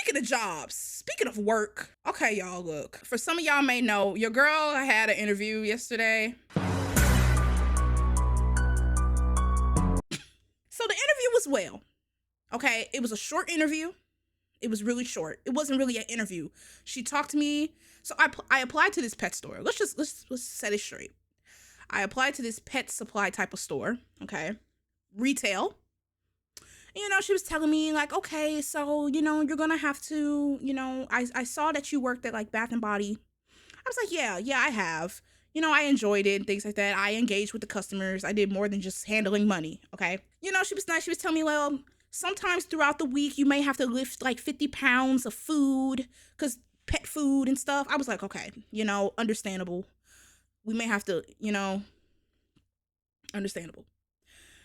speaking of jobs, speaking of work, okay, y'all, look. For some of y'all may know, your girl had an interview yesterday. So the interview was well. Okay, it was a short interview. It was really short. It wasn't really an interview. She talked to me. So I applied to this pet store. Let's set it straight. I applied to this pet supply type of store. Okay, retail. You know, she was telling me like, okay, so, you know, you're gonna have to, you know, I saw that you worked at like Bath and Body. I was like, yeah, I have. You know, I enjoyed it and things like that. I engaged with the customers. I did more than just handling money, okay? You know, she was nice. She was telling me, well, sometimes throughout the week, you may have to lift like 50 pounds of food, because pet food and stuff. I was like, okay, you know, understandable. We may have to, you know, understandable.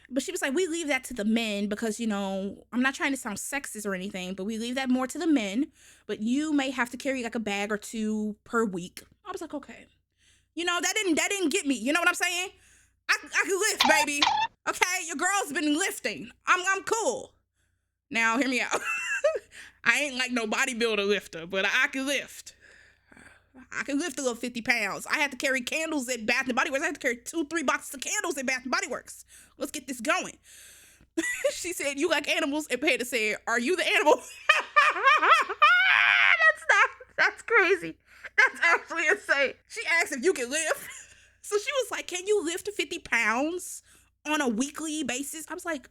But she was like, we leave that to the men because, you know, I'm not trying to sound sexist or anything, but we leave that more to the men. But you may have to carry like a bag or two per week. I was like, okay. You know, that didn't get me. You know what I'm saying? I can lift, baby. Okay, your girl's been lifting. I'm cool. Now, hear me out. I ain't like no bodybuilder lifter, but I can lift. I can lift a little 50 pounds. I had to carry candles at Bath and Body Works. I had to carry 2-3 boxes of candles at Bath and Body Works. Let's get this going. She said, you like animals? And Panda said, are you the animal? That's crazy. That's actually insane. She asked if you can lift. So she was like, can you lift 50 pounds on a weekly basis? I was like,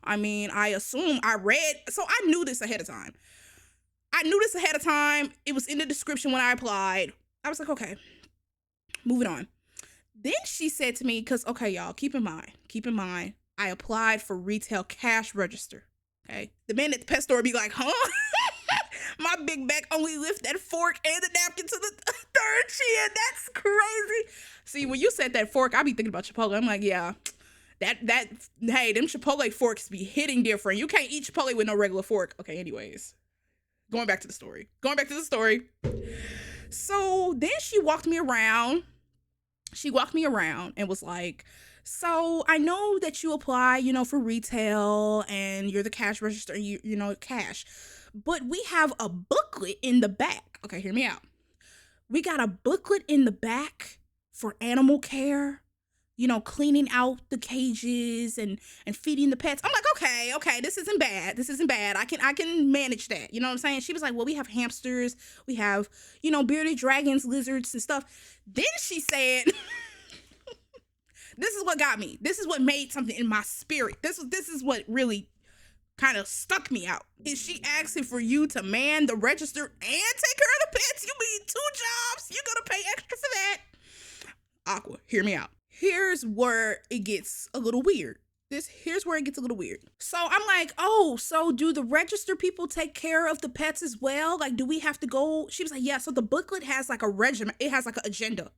I mean, I assume I read. So I knew this ahead of time. It was in the description when I applied. I was like, okay, moving on. Then she said to me, because, okay, y'all, keep in mind, I applied for retail cash register. Okay. The man at the pet store be like, huh? My big back only lift that fork and the napkin to the third chin. That's crazy. See, when you said that fork, I be thinking about Chipotle. I'm like, yeah, hey, them Chipotle forks be hitting different. You can't eat Chipotle with no regular fork. Okay, anyways. Going back to the story. So then she walked me around and was like, so I know that you apply, you know, for retail and you're the cash register, you know, cash, but we have a booklet in the back. Okay, hear me out. We got a booklet in the back for animal care, you know, cleaning out the cages and feeding the pets. I'm like, okay, this isn't bad. I can manage that. You know what I'm saying? She was like, well, we have hamsters. We have, you know, bearded dragons, lizards and stuff. Then she said, this is what got me. This is what made something in my spirit. This is what really kind of stuck me out. Is she asking for you to man the register and take care of the pets? You mean 2 jobs? You're going to pay extra for that? Aqua, hear me out. Here's where it gets a little weird. So I'm like, oh, so do the register people take care of the pets as well? Like, do we have to go? She was like, yeah, so the booklet has like a regimen. It has like an agenda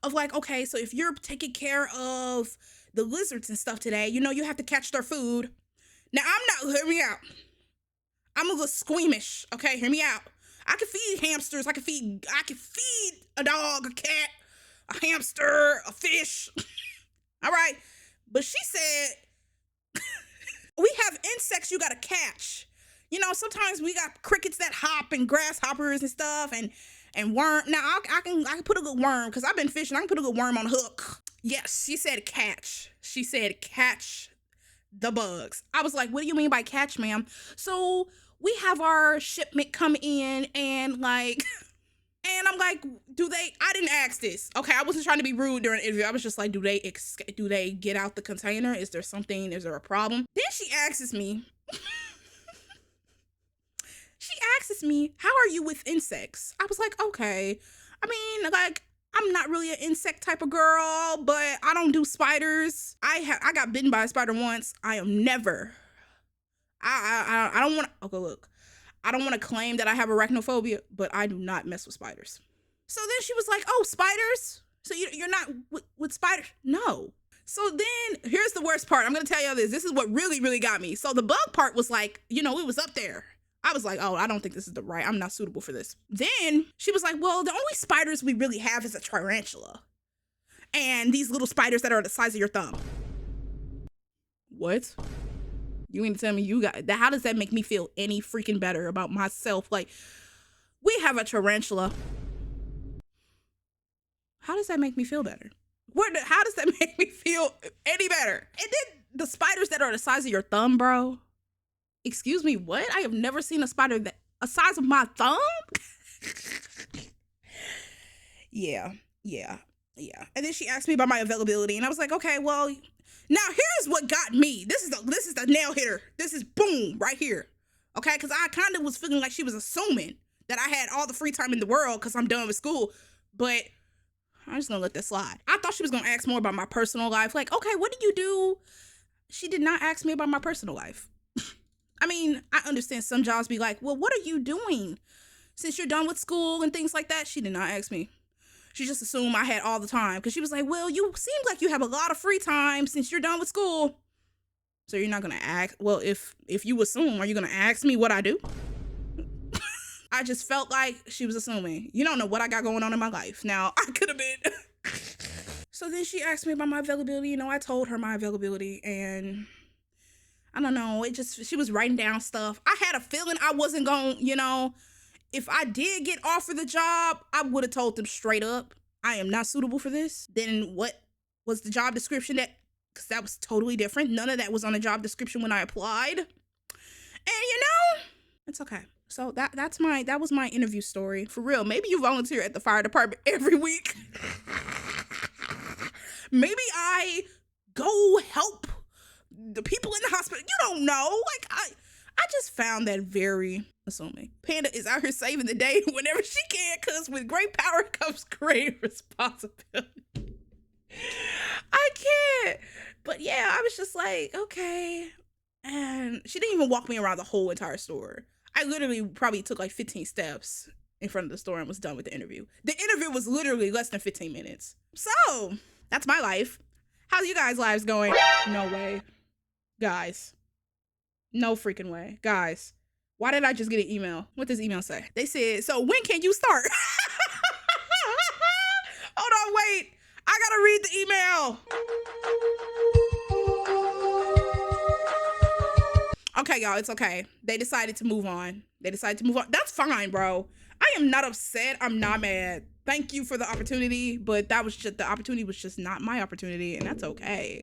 of like, okay, so if you're taking care of the lizards and stuff today, you know, you have to catch their food. Now, hear me out. I'm a little squeamish, okay? Hear me out. I can feed hamsters. I can feed a dog, a cat, a hamster, a fish. All right. But she said, we have insects you gotta catch. You know, sometimes we got crickets that hop and grasshoppers and stuff and worm. Now I can put a good worm because I've been fishing. I can put a good worm on a hook. Yes, she said catch. She said catch the bugs. I was like, what do you mean by catch, ma'am? So we have our shipment come in and like, and I'm like, I didn't ask this. Okay, I wasn't trying to be rude during the interview. I was just like, do they get out the container? Is there a problem? Then she asks me, how are you with insects? I was like, okay. I mean, like, I'm not really an insect type of girl, but I don't do spiders. I got bitten by a spider once. I am never. I don't want to. Okay, look. I don't want to claim that I have arachnophobia, but I do not mess with spiders. So then she was like, oh, spiders? So you're not with spiders? No. So then here's the worst part. I'm going to tell y'all this. This is what really, really got me. So the bug part was like, you know, it was up there. I was like, oh, I don't think this is I'm not suitable for this. Then she was like, well, the only spiders we really have is a tarantula. And these little spiders that are the size of your thumb. What? You mean to tell me you got that? How does that make me feel any freaking better about myself? Like, we have a tarantula. How does that make me feel better? How does that make me feel any better? And then the spiders that are the size of your thumb, bro. Excuse me, what? I have never seen a spider that a size of my thumb. Yeah. And then she asked me about my availability, and I was like, okay, well, now here's what got me. This is the nail hitter. This is boom right here. Okay, because I kind of was feeling like she was assuming that I had all the free time in the world because I'm done with school, but I'm just gonna let that slide. I thought she was gonna ask more about my personal life. Like, okay, what do you do? She did not ask me about my personal life. I mean, I understand some jobs be like, well, what are you doing since you're done with school and things like that? She did not ask me. She just assumed I had all the time because she was like, well, you seem like you have a lot of free time since you're done with school. So you're not going to ask, well, if you assume, are you going to ask me what I do? I just felt like she was assuming. You don't know what I got going on in my life. Now, I could have been. So then she asked me about my availability. You know, I told her my availability, and I don't know. She was writing down stuff. I had a feeling I wasn't going, you know, if I did get offered the job, I would have told them straight up, I am not suitable for this. Then what was the job description because that was totally different. None of that was on the job description when I applied. And you know, it's okay. So that was my interview story. For real, maybe you volunteer at the fire department every week. Maybe I go help the people in the hospital. You don't know. Like, I just found that very assuming. Panda is out here saving the day whenever she can, because with great power comes great responsibility. I can't. But yeah, I was just like, okay. And she didn't even walk me around the whole entire store. I literally probably took like 15 steps in front of the store and was done with the interview. The interview was literally less than 15 minutes. So that's my life. How's you guys' lives going? No way. Guys. No freaking way. Guys, why did I just get an email? What does email say? They said, so when can you start? Hold on, wait. I gotta read the email. Okay, y'all, it's okay. They decided to move on. That's fine, bro. I am not upset. I'm not mad. Thank you for the opportunity, but the opportunity was just not my opportunity, and that's okay.